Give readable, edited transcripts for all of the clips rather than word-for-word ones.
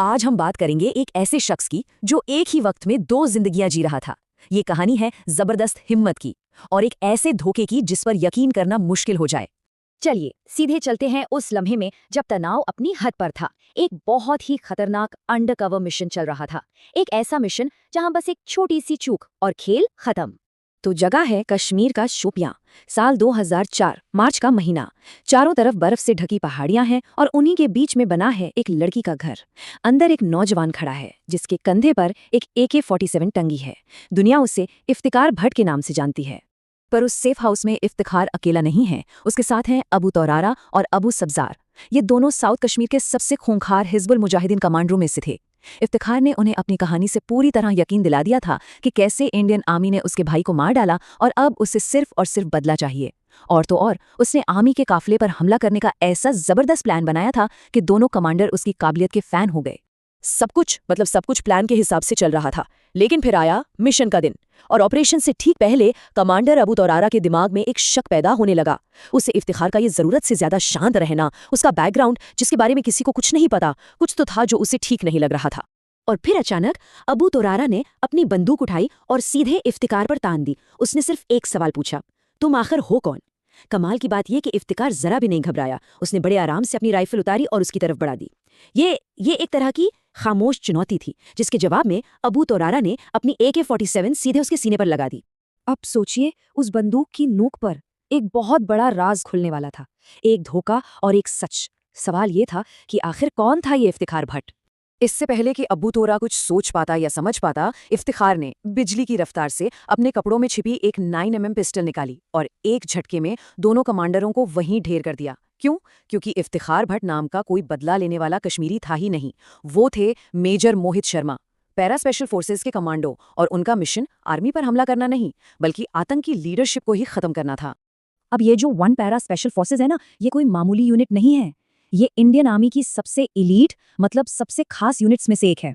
आज हम बात करेंगे एक ऐसे शख्स की जो एक ही वक्त में दो जिंदगियां जी रहा था। ये कहानी है जबरदस्त हिम्मत की और एक ऐसे धोखे की जिस पर यकीन करना मुश्किल हो जाए। चलिए सीधे चलते हैं उस लम्हे में जब तनाव अपनी हद पर था। एक बहुत ही खतरनाक अंडरकवर मिशन चल रहा था। एक ऐसा मिशन जहां बस एक छोटी सी चूक और खेल खत्म। तो जगह है कश्मीर का शोपियां। साल 2004, मार्च का महीना। चारों तरफ बर्फ से ढकी पहाड़ियां हैं और उन्हीं के बीच में बना है एक लड़की का घर। अंदर एक नौजवान खड़ा है जिसके कंधे पर एक AK-47 टंगी है। दुनिया उसे इफ्तिकार भट्ट के नाम से जानती है। पर उस सेफ हाउस में इफ्तिखार अकेला नहीं है, उसके साथ हैं अबू तौरारा और अबू सब्जार। ये दोनों साउथ कश्मीर के सबसे खूंखार हिजबुल मुजाहिदीन कमांडरों में से थे। इफ्तिखार ने उन्हें अपनी कहानी से पूरी तरह यकीन दिला दिया था कि कैसे इंडियन आर्मी ने उसके भाई को मार डाला और अब उसे सिर्फ और सिर्फ बदला चाहिए। और तो और उसने आर्मी के काफिले पर हमला करने का ऐसा जबरदस्त प्लान बनाया था कि दोनों कमांडर उसकी काबिलियत के फैन हो गए। सब कुछ प्लान के हिसाब से चल रहा था। लेकिन फिर आया मिशन का दिन और ऑपरेशन से ठीक पहले कमांडर अबू तौरारा के दिमाग में एक शक पैदा होने लगा। उसे इफ्तिखार का ये जरूरत से ज्यादा शांत रहना, उसका बैकग्राउंड जिसके बारे में किसी को कुछ नहीं पता, कुछ तो था जो उसे ठीक नहीं लग रहा था। और फिर अचानक अबू तौरारा ने अपनी बंदूक उठाई और सीधे इफ्तिकार पर तान दी। उसने सिर्फ एक सवाल पूछा, तुम आखिर हो कौन? कमाल की बात यह कि इफ्तिकार जरा भी नहीं घबराया। उसने बड़े आराम से अपनी राइफल उतारी और उसकी तरफ बढ़ा दी। ये एक तरह की खामोश चुनौती थी जिसके जवाब में अबू तौरारा ने अपनी AK-47 सीधे उसके सीने पर लगा दी। अब सोचिए, उस बंदूक की नोक पर एक बहुत बड़ा राज खुलने वाला था, एक धोखा और एक सच। सवाल ये था कि आखिर कौन था ये इफ्तिखार भट्ट? इससे पहले कि अबू तौरा कुछ सोच पाता या समझ पाता, इफ्तिखार ने बिजली की रफ्तार से अपने कपड़ों में छिपी एक 9mm पिस्टल निकाली और एक झटके में दोनों कमांडरों को वहीं ढेर कर दिया। क्यों? क्योंकि इफ्तिखार भट्ट नाम का कोई बदला लेने वाला कश्मीरी था ही नहीं। वो थे major Mohit Sharma, para special forces के कमांडो, और उनका मिशन आर्मी पर हमला करना नहीं बल्कि आतंकी लीडरशिप को ही खत्म करना था। अब ये जो वन पैरा स्पेशल फोर्सेज है ना, ये कोई मामूली यूनिट नहीं है। ये इंडियन आर्मी की सबसे इलीट, मतलब सबसे खास यूनिट्स में से एक है।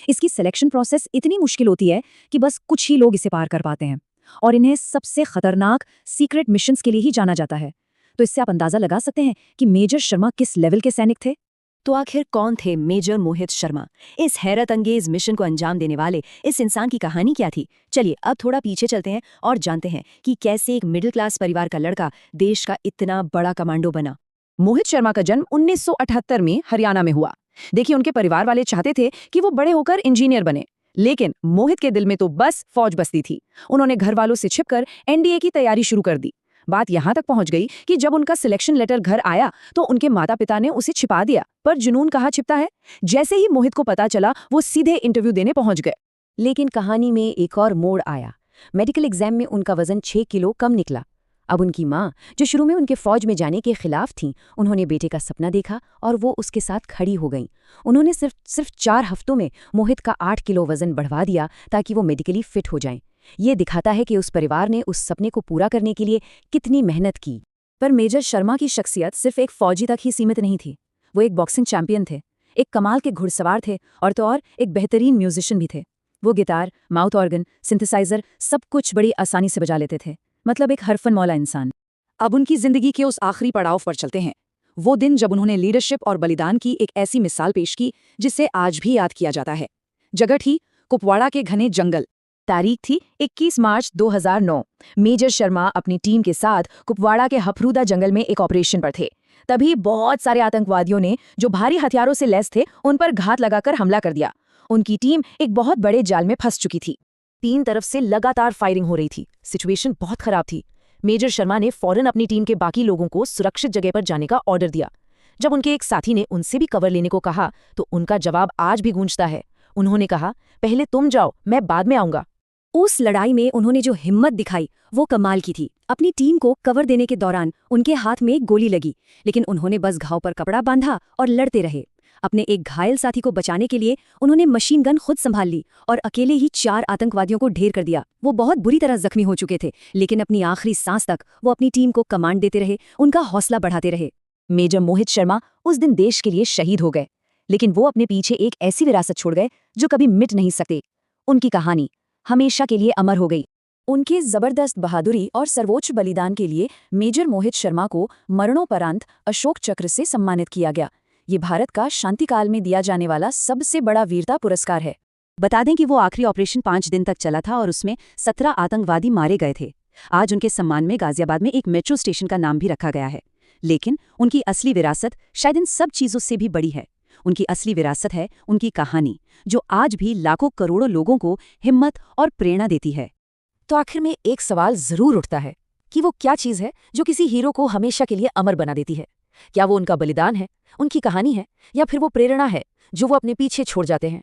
इसकी सिलेक्शन प्रोसेस इतनी मुश्किल होती है कि बस कुछ ही लोग इसे पार कर पाते हैं और इन्हें सबसे खतरनाक सीक्रेट मिशंस के लिए ही जाना जाता है। तो इससे आप अंदाजा लगा सकते हैं कि मेजर शर्मा किस लेवल के सैनिक थे। तो आखिर कौन थे मेजर मोहित शर्मा? इस हैरत अंगेज मिशन को अंजाम देने वाले इस इंसान की कहानी क्या थी? चलिए अब थोड़ा पीछे चलते हैं और जानते हैं कि कैसे एक मिडिल क्लास परिवार का लड़का देश का इतना बड़ा कमांडो बना। मोहित शर्मा का जन्म 1978 में हरियाणा में हुआ। देखिए, उनके परिवार वाले चाहते थे कि वो बड़े होकर इंजीनियर बने, लेकिन मोहित के दिल में तो बस फौज बसती थी। उन्होंने घर वालों से छिपकर NDA की तैयारी शुरू कर दी। बात यहाँ तक पहुंच गई कि जब उनका सिलेक्शन लेटर घर आया तो उनके माता पिता ने उसे छिपा दिया। पर जुनून कहाँ छिपता है? जैसे ही मोहित को पता चला, वो सीधे इंटरव्यू देने पहुंच गए। लेकिन कहानी में एक और मोड़ आया। मेडिकल एग्जाम में उनका वजन 6 किलो कम निकला। अब उनकी माँ, जो शुरू में उनके फौज में जाने के खिलाफ थीं, उन्होंने बेटे का सपना देखा और वो उसके साथ खड़ी हो गईं। उन्होंने सिर्फ 4 हफ्तों में मोहित का 8 किलो वजन बढ़वा दिया ताकि वो मेडिकली फिट हो जाएं। ये दिखाता है कि उस परिवार ने उस सपने को पूरा करने के लिए कितनी मेहनत की। पर मेजर शर्मा की शख्सियत सिर्फ एक फौजी तक ही सीमित नहीं थी। वो एक बॉक्सिंग चैंपियन थे, एक कमाल के घुड़सवार थे और तो और एक बेहतरीन म्यूजिशियन भी थे। वो गिटार, माउथ ऑर्गन, सिंथेसाइजर सब कुछ बड़ी आसानी से बजा लेते थे। मतलब एक हरफन मौला इंसान। अब उनकी जिंदगी के उस आखिरी पड़ाव पर चलते हैं। वो दिन जब उन्होंने लीडरशिप और बलिदान की एक ऐसी मिसाल पेश की जिसे आज भी याद किया जाता है। जगह थी कुपवाड़ा के घने जंगल। तारीख थी 21 मार्च 2009। मेजर शर्मा अपनी टीम के साथ कुपवाड़ा के हफरूदा जंगल में एक ऑपरेशन पर थे। तभी बहुत सारे आतंकवादियों ने, जो भारी हथियारों से लैस थे, उन पर घात लगाकर हमला कर दिया। उनकी टीम एक बहुत बड़े जाल में फंस चुकी थी। 3 तरफ से लगातार फायरिंग हो रही थी। सिचुएशन बहुत खराब थी। मेजर शर्मा ने फौरन अपनी टीम के बाकी लोगों को सुरक्षित जगह पर जाने का ऑर्डर दिया। जब उनके एक साथी ने उनसे भी कवर लेने को कहा तो उनका जवाब आज भी गूंजता है। उन्होंने कहा, पहले तुम जाओ, मैं बाद में आऊंगा। उस लड़ाई में उन्होंने जो हिम्मत दिखाई वो कमाल की थी। अपनी टीम को कवर देने के दौरान उनके हाथ में एक गोली लगी, लेकिन उन्होंने बस घाव पर कपड़ा बांधा और लड़ते रहे। अपने एक घायल साथी को बचाने के लिए उन्होंने मशीन गन खुद संभाल ली और अकेले ही 4 आतंकवादियों को ढेर कर दिया। वो बहुत बुरी तरह जख्मी हो चुके थे, लेकिन अपनी आखिरी सांस तक वो अपनी टीम को कमांड देते रहे, उनका हौसला बढ़ाते रहे। मेजर मोहित शर्मा उस दिन देश के लिए शहीद हो गए, लेकिन वो अपने पीछे एक ऐसी विरासत छोड़ गए जो कभी मिट नहीं सकती। उनकी कहानी हमेशा के लिए अमर हो गई। उनके जबरदस्त बहादुरी और सर्वोच्च बलिदान के लिए मेजर मोहित शर्मा को मरणोपरांत अशोक चक्र से सम्मानित किया गया। ये भारत का शांतिकाल में दिया जाने वाला सबसे बड़ा वीरता पुरस्कार है। बता दें कि वो आखिरी ऑपरेशन 5 दिन तक चला था और उसमें 17 आतंकवादी मारे गए थे। आज उनके सम्मान में गाजियाबाद में एक मेट्रो स्टेशन का नाम भी रखा गया है। लेकिन उनकी असली विरासत शायद इन सब चीज़ों से भी बड़ी है। उनकी असली विरासत है उनकी कहानी, जो आज भी लाखों करोड़ों लोगों को हिम्मत और प्रेरणा देती है। तो आखिर में एक सवाल जरूर उठता है कि वो क्या चीज़ है जो किसी हीरो को हमेशा के लिए अमर बना देती है। क्या वो उनका बलिदान है, उनकी कहानी है, या फिर वो प्रेरणा है जो वो अपने पीछे छोड़ जाते हैं।